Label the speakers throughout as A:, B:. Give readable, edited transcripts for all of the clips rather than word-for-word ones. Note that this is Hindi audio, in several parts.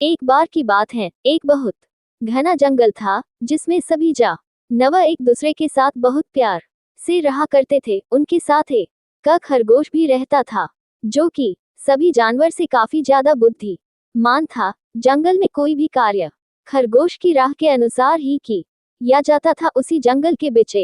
A: एक बार की बात है, एक बहुत घना जंगल था जिसमें सभी जानवर एक दूसरे के साथ बहुत प्यार से रहा करते थे। उनके साथ एक खरगोश भी रहता था जो कि सभी जानवर से काफी ज्यादा बुद्धिमान था। जंगल में कोई भी कार्य खरगोश की राह के अनुसार ही किया जाता था। उसी जंगल के बीच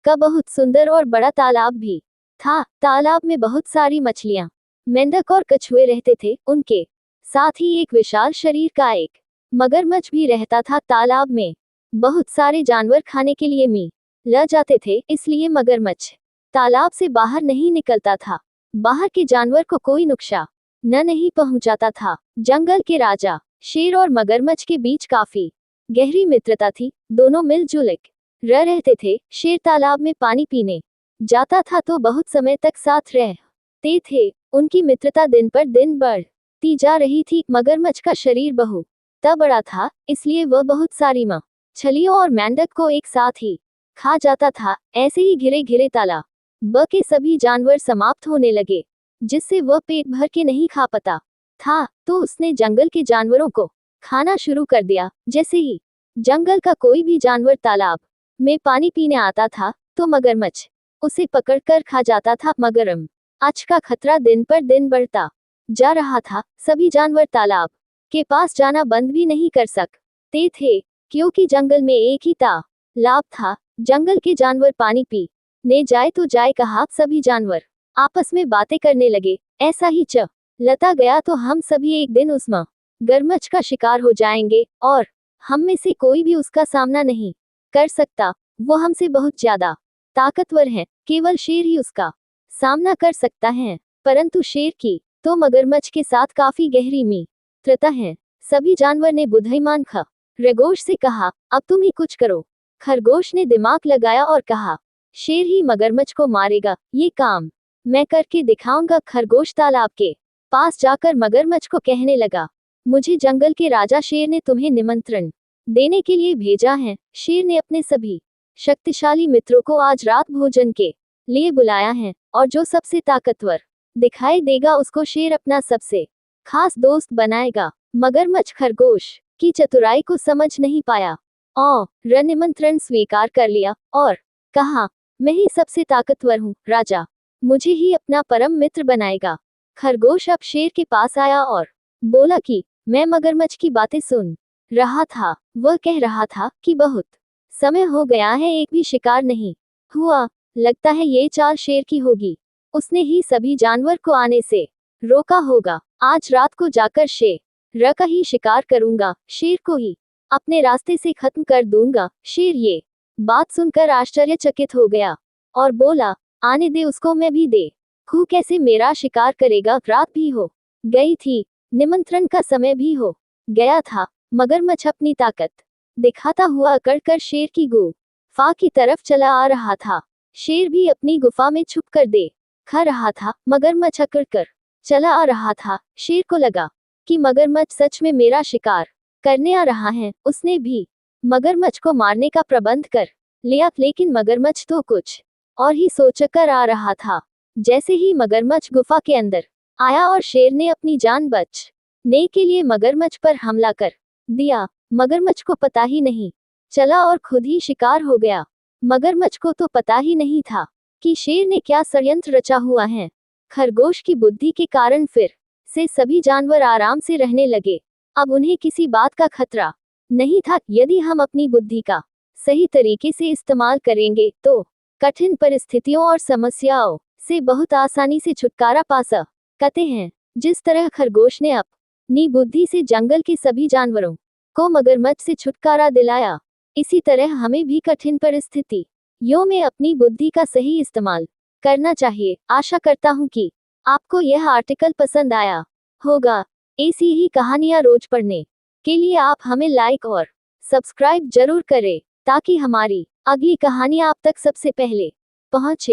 A: का बहुत सुंदर और बड़ा तालाब भी था। तालाब में बहुत सारी मछलियां, मेंढक और कछुए रहते थे। उनके साथ ही एक विशाल शरीर का एक मगरमच्छ भी रहता था। तालाब में बहुत सारे जानवर खाने के लिए मिल जाते थे, इसलिए मगरमच्छ तालाब से बाहर नहीं निकलता था। बाहर के जानवर को कोई नुकसान नहीं पहुंचाता था। जंगल के राजा शेर और मगरमच्छ के बीच काफी गहरी मित्रता थी। दोनों मिलजुल कर रहते थे। शेर तालाब में पानी पीने जाता था तो बहुत समय तक साथ रहते थे। उनकी मित्रता दिन पर दिन बढ़ती जा रही थी। मगरमच्छ का शरीर बहुत बड़ा था, इसलिए वह बहुत सारी मछलियों और मेंढक को एक साथ ही खा जाता था। ऐसे ही घिरे घिरे तालाब के सभी जानवर समाप्त होने लगे, जिससे वह पेट भर के नहीं खा पाता था। तो उसने जंगल के जानवरों को खाना शुरू कर दिया। जैसे ही जंगल का कोई भी जानवर तालाब में पानी पीने आता था तो मगरमच्छ उसे पकड़कर खा जाता था। मगरमच्छ का खतरा दिन पर दिन बढ़ता जा रहा था। सभी जानवर तालाब के पास जाना बंद भी नहीं कर सकते थे, क्योंकि जंगल में एक ही तालाब था। जंगल के जानवर पानी पीने जाए तो जाए कहाँ। सभी जानवर आपस में बातें करने लगे। ऐसा ही चलता गया तो हम सभी एक दिन उस मगरमच्छ का शिकार हो जाएंगे और हम में से कोई भी उसका सामना नहीं कर सकता। वो हमसे बहुत ज्यादा ताकतवर है, केवल शेर ही उसका सामना कर सकता है। परंतु शेर की तो मगरमच्छ के साथ काफी गहरी मित्रता है। सभी जानवर ने बुद्धिमान खरगोश से कहा, अब तुम ही कुछ करो। खरगोश ने दिमाग लगाया और कहा, शेर ही मगरमच्छ को मारेगा, ये काम मैं करके दिखाऊंगा। खरगोश तालाब के पास जाकर मगरमच्छ को कहने लगा, मुझे जंगल के राजा शेर ने तुम्हें निमंत्रण देने के लिए भेजा है। शेर ने अपने सभी शक्तिशाली मित्रों को आज रात भोजन के लिए बुलाया है, और जो सबसे ताकतवर दिखाई देगा उसको शेर अपना सबसे खास दोस्त बनाएगा। मगरमच्छ खरगोश की चतुराई को समझ नहीं पाया और निमंत्रण स्वीकार कर लिया और कहा, मैं ही सबसे ताकतवर हूँ, राजा मुझे ही अपना परम मित्र बनाएगा। खरगोश अब शेर के पास आया और बोला कि मैं मगरमच्छ की बातें सुन रहा था। वह कह रहा था कि बहुत समय हो गया है, एक भी शिकार नहीं हुआ। लगता है ये चाल शेर की होगी। उसने ही सभी जानवर को आने से रोका होगा। आज रात को जाकर शेर का ही शिकार करूंगा, शेर को ही अपने रास्ते से खत्म कर दूंगा। शेर ये बात सुनकर आश्चर्यचकित हो गया और बोला, आने दे उसको, मैं भी देखूं कैसे मेरा शिकार करेगा। रात भी हो गई थी, निमंत्रण का समय भी हो गया था। मगरमच्छ अपनी ताकत दिखाता हुआ अकड़कर शेर की गुफा की तरफ चला आ रहा था। शेर भी अपनी गुफा में छुप कर देखा रहा था। मगरमच्छ अकड़कर चला आ रहा था। शेर को लगा कि मगरमच्छ सच में मेरा शिकार करने आ रहा है। उसने भी मगरमच्छ को मारने का प्रबंध कर लिया, लेकिन मगरमच्छ तो कुछ और ही सोचकर आ रहा था। जैसे ही मगरमच्छ गुफा के अंदर आया और शेर ने अपनी जान बचाने के लिए मगरमच्छ पर हमला कर दिया। मगरमच्छ को पता ही नहीं चला और खुद ही शिकार हो गया। मगरमच्छ को तो पता ही नहीं था कि शेर ने क्या षड्यंत्र रचा हुआ है। खरगोश की बुद्धि के कारण फिर से सभी जानवर आराम से रहने लगे। अब उन्हें किसी बात का खतरा नहीं था। यदि हम अपनी बुद्धि का सही तरीके से इस्तेमाल करेंगे तो कठिन परिस्थितियों और समस्याओं से बहुत आसानी से छुटकारा पा सकते हैं। जिस तरह खरगोश ने अपनी बुद्धि से जंगल के सभी जानवरों को मगरमच्छ से छुटकारा दिलाया, इसी तरह हमें भी कठिन परिस्थितियों में अपनी बुद्धि का सही इस्तेमाल करना चाहिए। आशा करता हूँ कि आपको यह आर्टिकल पसंद आया होगा। ऐसी ही कहानियाँ रोज पढ़ने के लिए आप हमें लाइक और सब्सक्राइब जरूर करें, ताकि हमारी अगली कहानियाँ आप तक सबसे पहले पहुँचे।